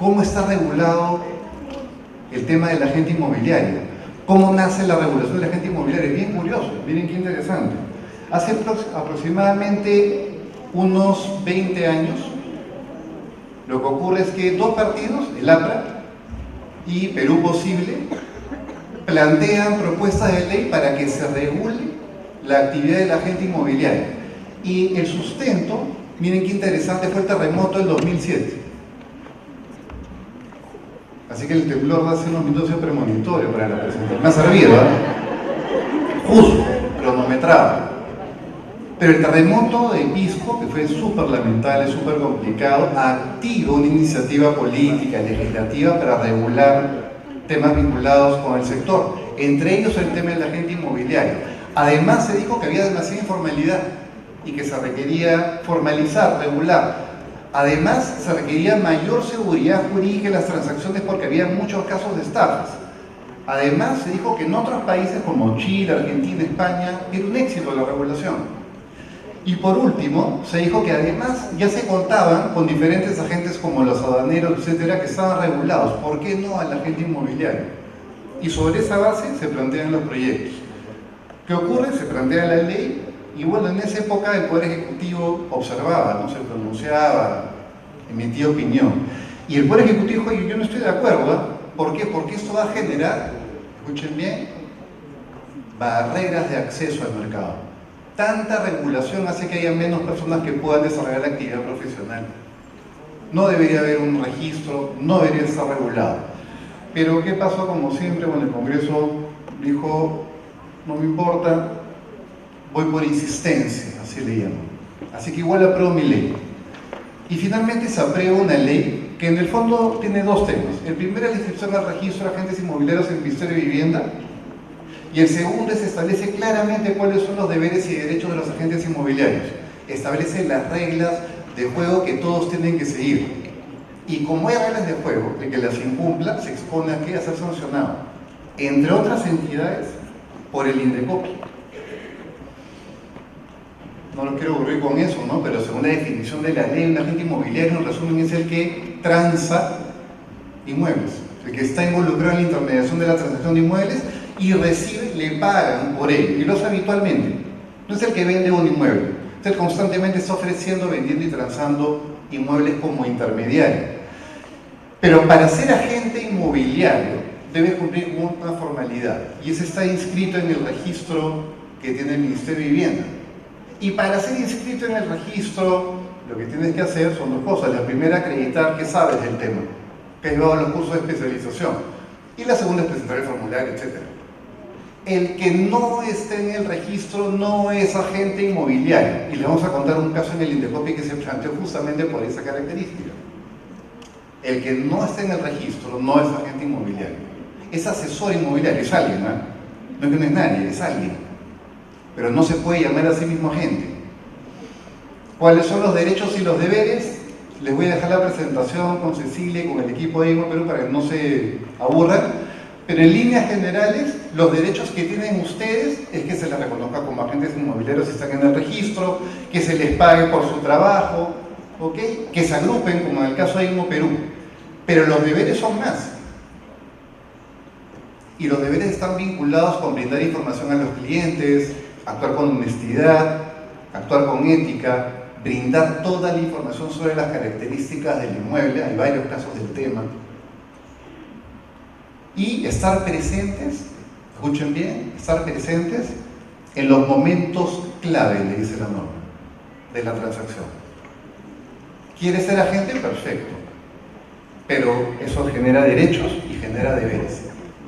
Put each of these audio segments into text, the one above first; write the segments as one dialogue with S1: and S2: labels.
S1: ¿Cómo está regulado el tema del agente inmobiliario? ¿Cómo nace la regulación del agente inmobiliario? Es bien curioso, miren qué interesante. Hace aproximadamente unos 20 años, lo que ocurre es que dos partidos, el APRA y Perú Posible, plantean propuestas de ley para que se regule la actividad del agente inmobiliario. Y el sustento, miren qué interesante, fue el terremoto del 2007. Así que el temblor de hace unos minutos es premonitorio para la presentación. Me ha servido, ¿eh? Justo, cronometrado. Pero el terremoto de Pisco, que fue súper lamentable, súper complicado, activó una iniciativa política, legislativa para regular temas vinculados con el sector, entre ellos el tema del agente inmobiliario. Además se dijo que había demasiada informalidad y que se requería formalizar, regular. Además se requería mayor seguridad jurídica en las transacciones porque había muchos casos de estafas. Además se dijo que en otros países como Chile, Argentina, España, era un éxito la regulación. Y por último, se dijo que además ya se contaban con diferentes agentes como los aduaneros, etcétera, que estaban regulados. ¿Por qué no al agente inmobiliario? Y sobre esa base se plantean los proyectos. ¿Qué ocurre? Se plantea la ley y bueno, en esa época el Poder Ejecutivo observaba, no se pronunciaba, emitía opinión. Y el Poder Ejecutivo dijo, yo no estoy de acuerdo, ¿eh? ¿Por qué? Porque esto va a generar, escuchen bien, barreras de acceso al mercado. Tanta regulación hace que haya menos personas que puedan desarrollar la actividad profesional. No debería haber un registro, no debería estar regulado. Pero ¿qué pasó? Como siempre, bueno, el Congreso dijo, no me importa, voy por insistencia, así le llaman. Así que igual apruebo mi ley. Y finalmente se aprueba una ley que en el fondo tiene dos temas. El primero es la inscripción al registro de agentes inmobiliarios en el Ministerio de Vivienda. Y el segundo es establece claramente cuáles son los deberes y derechos de los agentes inmobiliarios. Establece las reglas de juego que todos tienen que seguir. Y como hay reglas de juego, el que las incumpla se expone a ser sancionado. Entre otras entidades, por el INDECOPI. No lo quiero aburrir con eso, ¿no? Pero según la definición de la ley, un agente inmobiliario, en resumen, es el que transa inmuebles. El que está involucrado en la intermediación de la transacción de inmuebles y recibe, le pagan por ello, y lo hace habitualmente. No es el que vende un inmueble, es el que constantemente está ofreciendo, vendiendo y transando inmuebles como intermediario. Pero para ser agente inmobiliario debe cumplir una formalidad, y ese está inscrito en el registro que tiene el Ministerio de Vivienda. Y para ser inscrito en el registro, lo que tienes que hacer son dos cosas. La primera, acreditar que sabes del tema, que has llevado los cursos de especialización. Y la segunda es presentar el formulario, etc. El que no esté en el registro no es agente inmobiliario. Y le vamos a contar un caso en el INDECOPI que se planteó justamente por esa característica. El que no esté en el registro no es agente inmobiliario. Es asesor inmobiliario, es alguien, ¿no? No es que no es nadie, es alguien. Pero no se puede llamar a sí mismo agente. ¿Cuáles son los derechos y los deberes? Les voy a dejar la presentación con Cecilia y con el equipo de IMO Perú para que no se aburran. Pero en líneas generales, los derechos que tienen ustedes es que se les reconozca como agentes inmobiliarios si están en el registro, que se les pague por su trabajo, ¿okay? Que se agrupen, como en el caso de IMO Perú. Pero los deberes son más. Y los deberes están vinculados con brindar información a los clientes, actuar con honestidad, actuar con ética, brindar toda la información sobre las características del inmueble, hay varios casos del tema, y estar presentes, escuchen bien, estar presentes en los momentos clave, le dice la norma, de la transacción. ¿Quieres ser agente? Perfecto, pero eso genera derechos y genera deberes.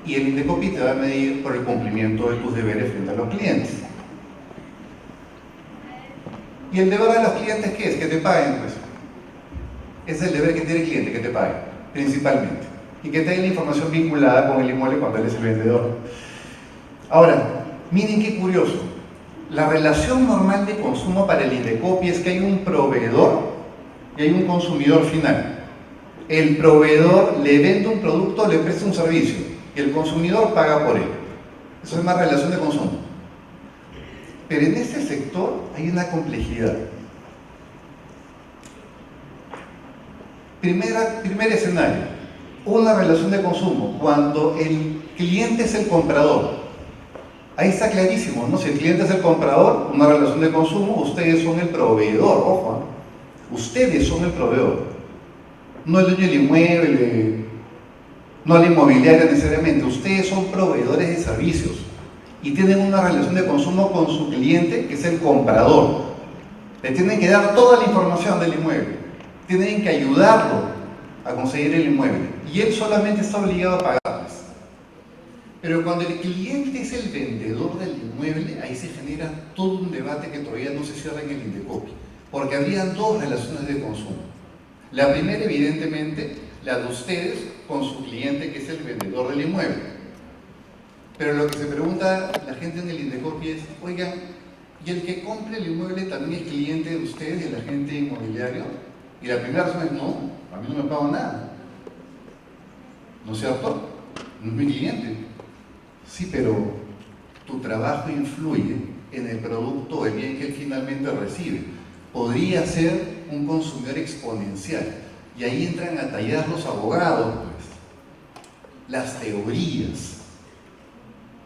S1: Y el INDECOPI te va a medir por el cumplimiento de tus deberes frente a los clientes. ¿Y el deber de los clientes qué es? Que te paguen, pues. Es el deber que tiene el cliente, que te pague, principalmente. Y que tenga la información vinculada con el inmueble cuando él es el vendedor. Ahora, miren qué curioso. La relación normal de consumo para el INDECOPI es que hay un proveedor y hay un consumidor final. El proveedor le vende un producto, le presta un servicio. Y el consumidor paga por él. Eso es más relación de consumo. Pero en este sector hay una complejidad. Primer escenario, una relación de consumo, cuando el cliente es el comprador. Ahí está clarísimo, ¿no? Si el cliente es el comprador, una relación de consumo, ustedes son el proveedor, ojo, ¿eh? Ustedes son el proveedor. No el dueño del inmueble, no la inmobiliaria necesariamente, ustedes son proveedores de servicios y tienen una relación de consumo con su cliente, que es el comprador. Le tienen que dar toda la información del inmueble, tienen que ayudarlo a conseguir el inmueble y él solamente está obligado a pagarles. Pero cuando el cliente es el vendedor del inmueble, ahí se genera todo un debate que todavía no se cierra en el Indecopi, porque habrían dos relaciones de consumo. La primera, evidentemente, la de ustedes con su cliente, que es el vendedor del inmueble. Pero lo que se pregunta la gente en el Indecopi es, oigan, ¿y el que compre el inmueble también es cliente de ustedes y el agente inmobiliario? Y la primera razón es, no, a mí no me pagan nada. ¿No es cierto? No es mi cliente. Sí, pero tu trabajo influye en el producto o el bien que él finalmente recibe. Podría ser un consumidor exponencial. Y ahí entran a tallar los abogados, pues. Las teorías,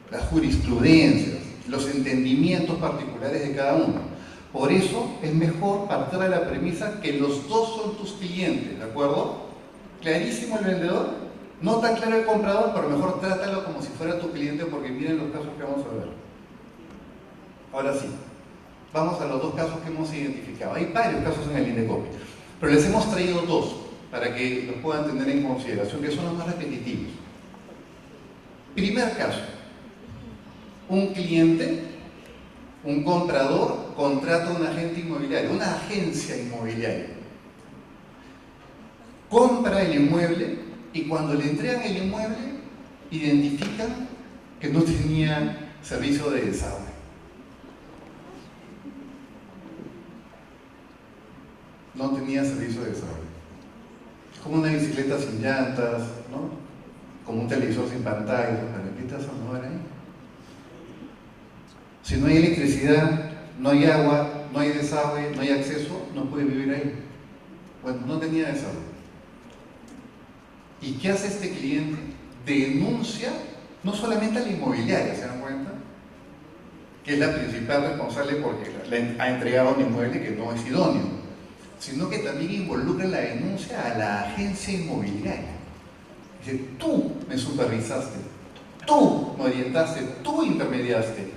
S1: las jurisprudencias, los entendimientos particulares de cada uno. Por eso es mejor partir de la premisa que los dos son tus clientes, ¿de acuerdo? Clarísimo el vendedor. No tan claro el comprador, pero mejor trátalo como si fuera tu cliente, porque miren los casos que vamos a ver. Ahora sí, vamos a los dos casos que hemos identificado. Hay varios casos en el Indecopi, pero les hemos traído dos para que los puedan tener en consideración, que son los más repetitivos. Primer caso, un cliente, un comprador, contrata a un agente inmobiliario, una agencia inmobiliaria. Compra el inmueble y cuando le entregan el inmueble, identifican que no tenía servicio de desagüe. No tenía servicio de desagüe. Es como una bicicleta sin llantas, ¿no? Como un televisor sin pantalla. ¿Para qué te vas a mover ahí? Si no hay electricidad, no hay agua, no hay desagüe, no hay acceso, no puede vivir ahí. Bueno, no tenía desagüe. ¿Y qué hace este cliente? Denuncia no solamente a la inmobiliaria, ¿se dan cuenta? Que es la principal responsable porque le ha entregado un inmueble que no es idóneo, sino que también involucra la denuncia a la agencia inmobiliaria. Dice, tú me supervisaste, tú me orientaste, tú intermediaste,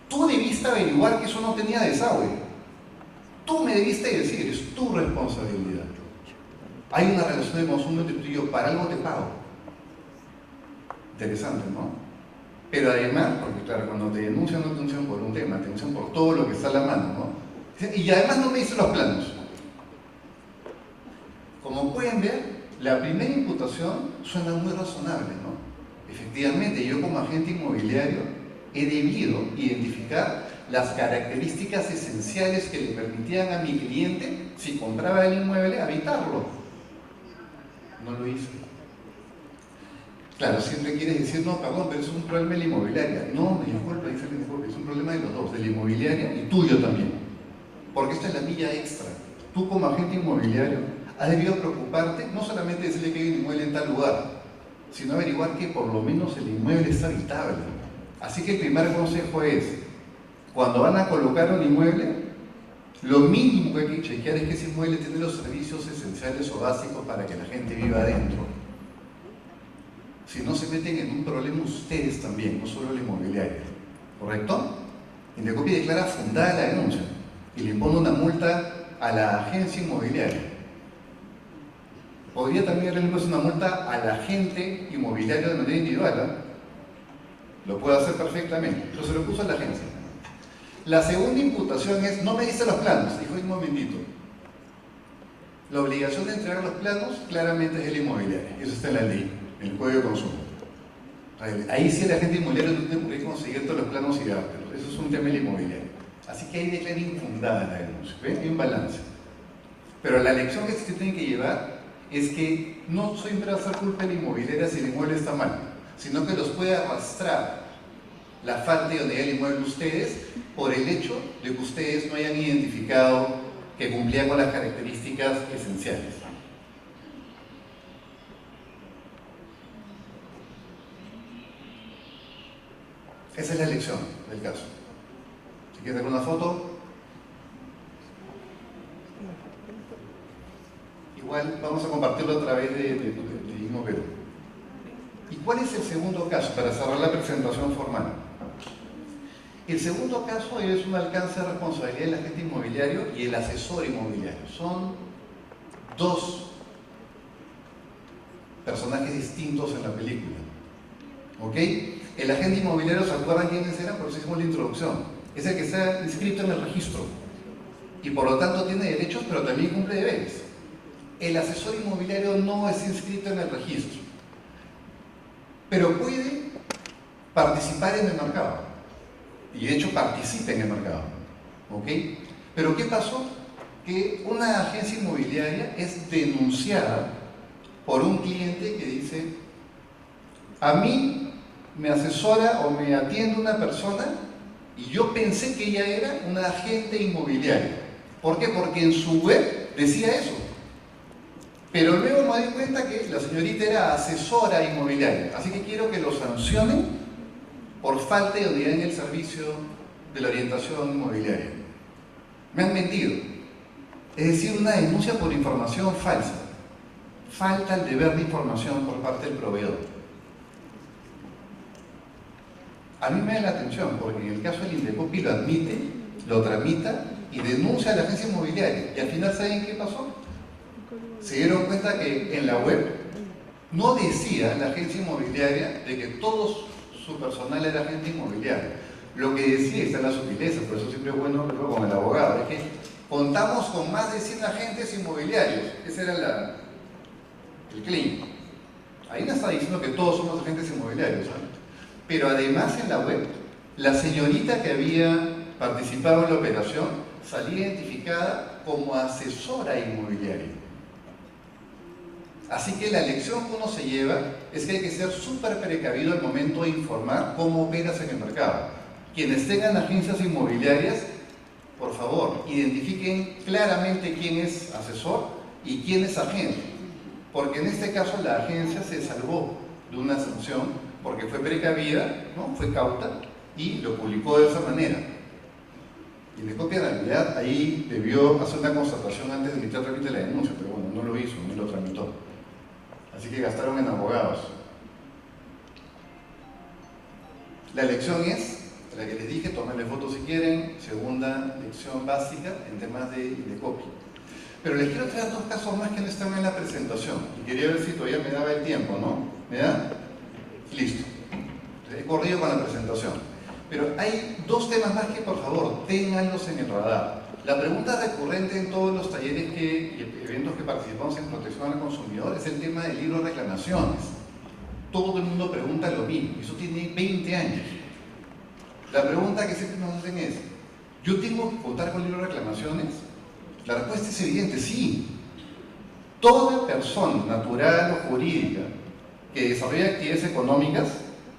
S1: tú debiste averiguar que eso no tenía desagüe, tú me debiste decir, es tu responsabilidad. Hay una relación de consumo entre tú y yo, para algo te pago. Interesante, ¿no? Pero además, porque claro, cuando te denuncian, no te denuncian por un tema, te denuncian por todo lo que está a la mano, ¿no? Y además no me dicen los planos. Como pueden ver, la primera imputación suena muy razonable, ¿no? Efectivamente, yo como agente inmobiliario he debido identificar las características esenciales que le permitían a mi cliente, si compraba el inmueble, habitarlo. No lo hice. Claro, siempre quieres decir, no, perdón, pero eso es un problema de la inmobiliaria. No, me disculpa, dice el Indecopi, es un problema de los dos, de la inmobiliaria y tuyo también. Porque esta es la milla extra. Tú como agente inmobiliario has debido preocuparte, no solamente decirle que hay un inmueble en tal lugar, sino averiguar que por lo menos el inmueble está habitable. Así que el primer consejo es, cuando van a colocar un inmueble, lo mínimo que hay que chequear es que ese inmueble tiene los servicios esenciales o básicos para que la gente viva adentro. Si no, se meten en un problema ustedes también, no solo el inmobiliario. ¿Correcto? Indecopi declara fundada la denuncia y le impone una multa a la agencia inmobiliaria. Podría también haberle impuesto una multa al agente inmobiliario de manera individual, ¿eh? Lo puede hacer perfectamente, pero se lo puso a la agencia. La segunda imputación es, no me dice los planos, dijo un momentito. La obligación de entregar los planos claramente es el inmobiliario, eso está en la ley, en el Código de Consumo. Ahí sí el agente inmobiliario no tiene que conseguir todos los planos y dártelos, eso es un tema del inmobiliario. Así que ahí declara infundada la denuncia, ¿ven? Hay un balance. Pero la lección que se tiene que llevar es que no siempre va a ser culpa de la inmobiliaria si el inmueble está mal, sino que los puede arrastrar la falta de idoneidad del inmueble de ustedes por el hecho de que ustedes no hayan identificado que cumplía con las características esenciales. Esa es la elección del caso. Si quieres ver una foto, igual vamos a compartirlo a través de Igno Perú. ¿Y cuál es el segundo caso para cerrar la presentación formal? El segundo caso es un alcance de responsabilidad del agente inmobiliario y el asesor inmobiliario. Son dos personajes distintos en la película. ¿Ok? El agente inmobiliario, ¿se acuerdan quiénes eran? Por eso hicimos la introducción. Es el que está inscrito en el registro y por lo tanto tiene derechos, pero también cumple deberes. El asesor inmobiliario no es inscrito en el registro, pero puede participar en el mercado. Y de hecho participa en el mercado. ¿Ok? Pero ¿qué pasó? Que una agencia inmobiliaria es denunciada por un cliente que dice: a mí me asesora o me atiende una persona y yo pensé que ella era una agente inmobiliaria. ¿Por qué? Porque en su web decía eso. Pero luego me di cuenta que la señorita era asesora inmobiliaria. Así que quiero que lo sancionen por falta de unidad en el servicio de la orientación inmobiliaria. Me han mentido. Es decir, una denuncia por información falsa. Falta el deber de información por parte del proveedor. A mí me da la atención porque en el caso del Indecopi lo admite, lo tramita y denuncia a la agencia inmobiliaria. Y al final, ¿saben qué pasó? Se dieron cuenta que en la web no decía la agencia inmobiliaria de que todo su personal era agente inmobiliario. Lo que decía, está en la sutileza, por eso siempre es bueno verlo con el abogado, es que contamos con más de 100 agentes inmobiliarios. Ese era el claim. Ahí no está diciendo que todos somos agentes inmobiliarios, ¿sabes? Pero además en la web, la señorita que había participado en la operación salía identificada como asesora inmobiliaria. Así que la lección que uno se lleva es que hay que ser súper precavido al momento de informar cómo operas en el mercado. Quienes tengan agencias inmobiliarias, por favor, identifiquen claramente quién es asesor y quién es agente. Porque en este caso la agencia se salvó de una sanción porque fue precavida, ¿no? Fue cauta y lo publicó de esa manera. Y Indecopi en realidad ahí debió hacer una constatación antes de emitir trámite la denuncia, pero bueno, no lo hizo, no lo tramitó. Así que gastaron en abogados. La lección es la que les dije: tómenle fotos si quieren. Segunda lección básica en temas de Indecopi. Pero les quiero traer dos casos más que no están en la presentación y quería ver si todavía me daba el tiempo, ¿no? ¿Me da? Listo. He corrido con la presentación. Pero hay dos temas más que, por favor, ténganlos en el radar. La pregunta recurrente en todos los talleres y eventos que participamos en protección al consumidor es el tema del libro de reclamaciones. Todo el mundo pregunta lo mismo, y eso tiene 20 años. La pregunta que siempre nos hacen es: ¿yo tengo que contar con el libro de reclamaciones? La respuesta es evidente: sí. Toda persona natural o jurídica que desarrolla actividades económicas,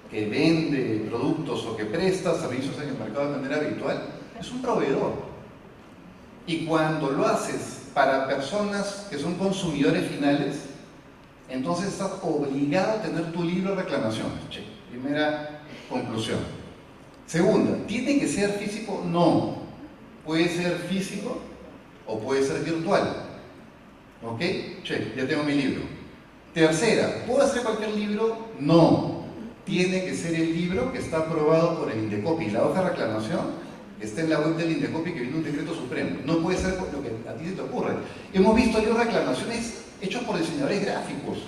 S1: que vende productos o que presta servicios en el mercado de manera habitual, es un proveedor. Y cuando lo haces para personas que son consumidores finales, entonces estás obligado a tener tu libro de reclamaciones. Primera conclusión. Segunda, ¿tiene que ser físico? No. Puede ser físico o puede ser virtual. ¿Ok? Ya tengo mi libro. Tercera, ¿puedo hacer cualquier libro? No. Tiene que ser el libro que está aprobado por el Indecopi. La hoja de reclamación está en la web del Indecopi, que viene un decreto supremo. No puede ser lo que a ti se te ocurre. Hemos visto libros de reclamaciones hechos por diseñadores gráficos.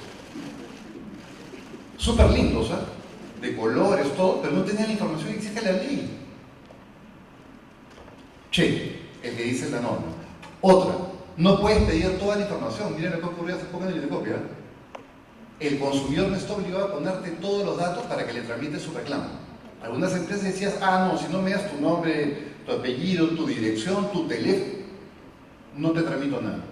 S1: Súper lindos, ¿eh? De colores, todo, pero no tenían la información que exige la ley. El que dice la norma. Otra, no puedes pedir toda la información. Miren lo que ocurrió hace poco en el Indecopi, ¿eh? El consumidor no está obligado a ponerte todos los datos para que le tramite su reclamo. Algunas empresas decían: no, si no me das tu nombre, tu apellido, tu dirección, tu teléfono, no te tramito nada.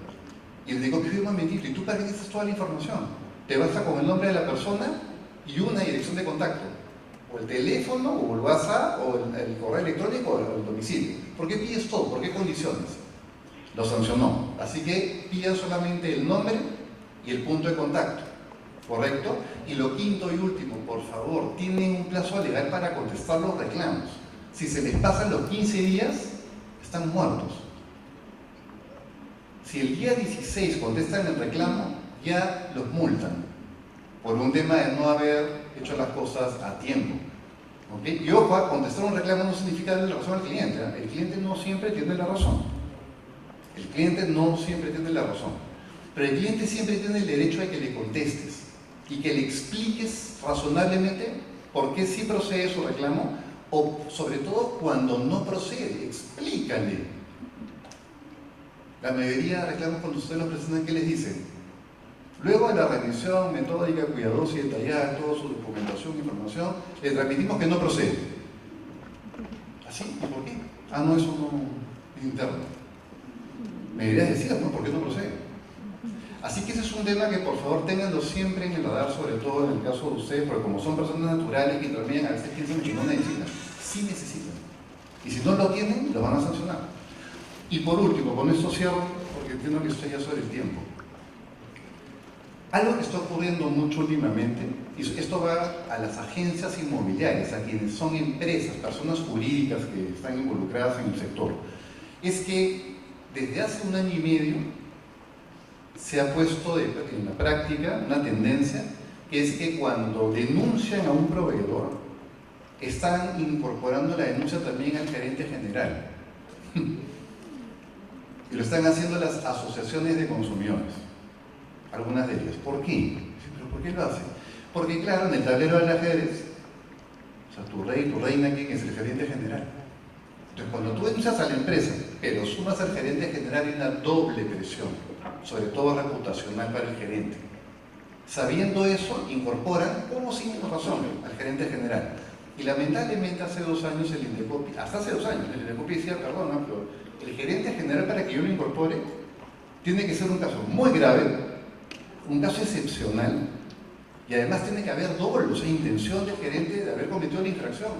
S1: Y el Indecopi fue un momentito: ¿y tú para qué necesitas toda la información? Te basta con el nombre de la persona y una dirección de contacto, o el teléfono, o el WhatsApp, o el correo electrónico, o el domicilio. ¿Por qué pides todo? ¿Por qué condiciones? Lo sancionó. Así que pidan solamente el nombre y el punto de contacto. ¿correcto? Y lo quinto y último, por favor, tienen un plazo legal para contestar los reclamos. Si se les pasan los 15 días, están muertos. Si el día 16 contestan el reclamo, ya los multan por un tema de no haber hecho las cosas a tiempo. ¿Okay? Y ojo, contestar un reclamo no significa darle la razón al cliente. ¿Eh? El cliente no siempre tiene la razón. El cliente no siempre tiene la razón. Pero el cliente siempre tiene el derecho a que le contestes y que le expliques razonablemente por qué sí procede su reclamo o sobre todo cuando no procede. Explícale. La mayoría de reclamos cuando ustedes los presentan, ¿qué les dicen? Luego de la revisión metódica, cuidadosa y detallada de toda su documentación e información, les transmitimos que no procede. ¿Así? ¿Y por qué? Ah, no, eso no es interno. Me deberías decir, ¿no? ¿Por qué no procede? Así que ese es un tema que por favor tenganlo siempre en el radar, sobre todo en el caso de ustedes, porque como son personas naturales que intervienen, a veces piensan que no necesitan. Sí necesitan. Y si no lo tienen, los van a sancionar. Y por último, con esto cierro, porque entiendo que estoy ya sobre el tiempo. Algo que está ocurriendo mucho últimamente, y esto va a las agencias inmobiliarias, a quienes son empresas, personas jurídicas que están involucradas en el sector, es que desde hace 1 año y medio se ha puesto en la práctica una tendencia, que es que cuando denuncian a un proveedor, están incorporando la denuncia también al gerente general. Y lo están haciendo las asociaciones de consumidores. Algunas de ellas. ¿Por qué? ¿Pero por qué lo hacen? Porque claro, en el tablero del ajedrez, o sea, tu rey, tu reina, ¿quién es? El gerente general. Entonces, cuando tú denuncias a la empresa, pero sumas al gerente general, hay una doble presión, sobre todo reputacional para el gerente. Sabiendo eso, incorporan, como sin razón, al gerente general. Y lamentablemente hace 2 años el Indecopi, hasta hace 2 años, el Indecopi decía, perdón, pero el gerente general para que yo lo incorpore, tiene que ser un caso muy grave, un caso excepcional, y además tiene que haber dolo, o sea, intención del gerente de haber cometido la infracción.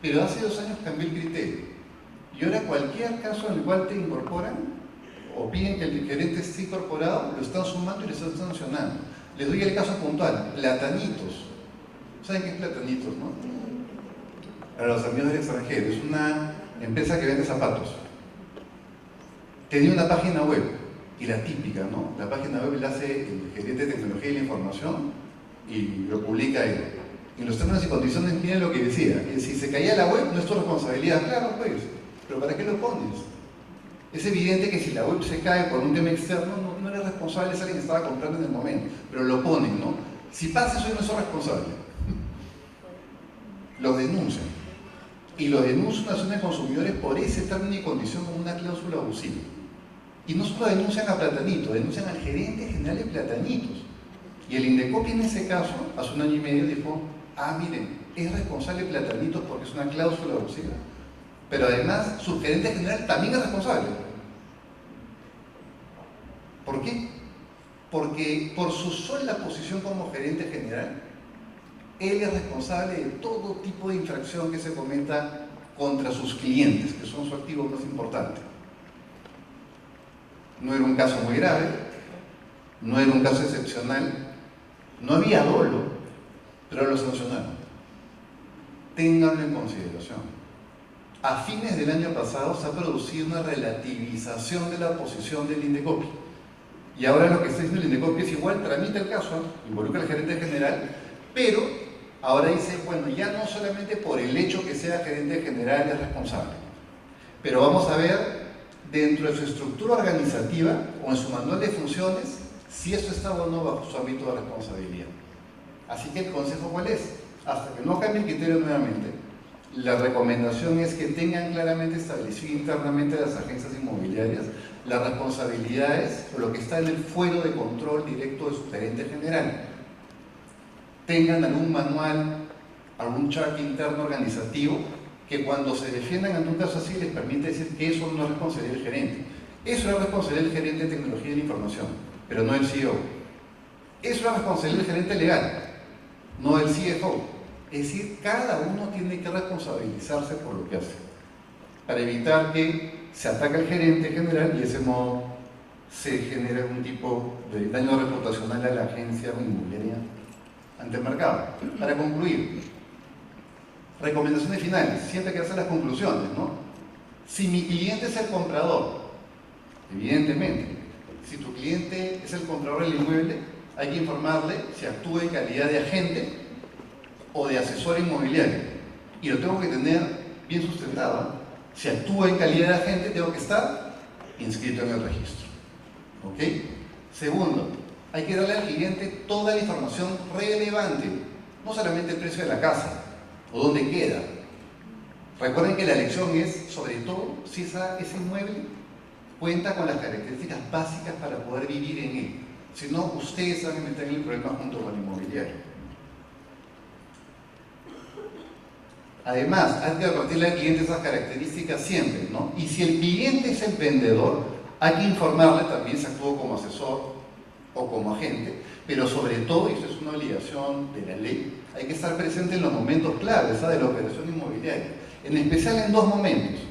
S1: Pero hace 2 años cambió el criterio, y ahora cualquier caso en el cual te incorporan, o piden que el gerente esté incorporado, lo están sumando y lo están sancionando. Les doy el caso puntual, Platanitos. ¿Saben qué es Platanitos, no? Para los amigos del extranjero, es una empresa que vende zapatos. Tenía una página web, y la típica, ¿no? La página web la hace el gerente de tecnología y la información y lo publica él. En los términos y condiciones, miren lo que decía: si se caía la web, no es tu responsabilidad. Claro, pues, pero ¿para qué lo pones? Es evidente que si la web se cae por un tema externo, no eres responsable, es alguien que estaba comprando en el momento, pero lo ponen, ¿no? Si pasa eso, yo no soy responsable. Los denuncian. Y los denuncian a asociación de consumidores por ese término y condición como una cláusula abusiva. Y no solo denuncian a Platanitos, denuncian al gerente general de Platanitos. Y el Indecopi en ese caso, hace 1 año y medio, dijo: ah, miren, es responsable Platanitos porque es una cláusula abusiva. Pero además, su gerente general también es responsable. ¿Por qué? Porque por su sola posición como gerente general, él es responsable de todo tipo de infracción que se cometa contra sus clientes, que son su activo más importante. No era un caso muy grave, no era un caso excepcional, no había dolo, pero lo sancionaron. Ténganlo en consideración. A fines del año pasado se ha producido una relativización de la posición del Indecopi. Y ahora lo que está diciendo el Indecopi es igual, tramita el caso, involucra al gerente general, pero ahora dice, bueno, ya no solamente por el hecho que sea gerente general es responsable, pero vamos a ver dentro de su estructura organizativa o en su manual de funciones si esto está o no bajo su ámbito de responsabilidad. Así que el consejo, ¿cuál es? Hasta que no cambie el criterio nuevamente, la recomendación es que tengan claramente establecido internamente las agencias inmobiliarias las responsabilidades o lo que está en el fuero de control directo de su gerente general. Tengan algún manual, algún chart interno organizativo que cuando se defiendan ante un caso así les permite decir que eso no es responsabilidad del gerente. Eso es responsabilidad del gerente de tecnología y de información, pero no del CEO. Eso es responsabilidad del gerente legal, no del CFO. Es decir, cada uno tiene que responsabilizarse por lo que hace, para evitar que se ataque al gerente general y de ese modo se genera algún tipo de daño reputacional a la agencia inmobiliaria ante el mercado. Para concluir, recomendaciones finales, siempre hay que hacer las conclusiones, ¿no? Si mi cliente es el comprador, evidentemente, si tu cliente es el comprador del inmueble, hay que informarle si actúa en calidad de agente o de asesor inmobiliario. Y lo tengo que tener bien sustentado, ¿no? Si actúa en calidad de agente, tengo que estar inscrito en el registro. ¿Ok? Segundo, hay que darle al cliente toda la información relevante, no solamente el precio de la casa o dónde queda. Recuerden que la elección es, sobre todo, si ese inmueble cuenta con las características básicas para poder vivir en él. Si no, ustedes van a meter en el problema junto con el inmobiliario. Además, hay que compartirle al cliente esas características siempre, ¿no? Y si el cliente es el vendedor, hay que informarle también si actuó como asesor o como agente, pero sobre todo, y esto es una obligación de la ley, hay que estar presente en los momentos claves, ¿sabes?, de la operación inmobiliaria, en especial en dos momentos: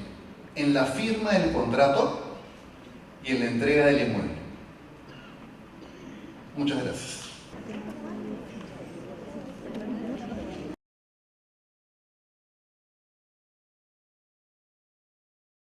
S1: en la firma del contrato y en la entrega del inmueble. Muchas gracias.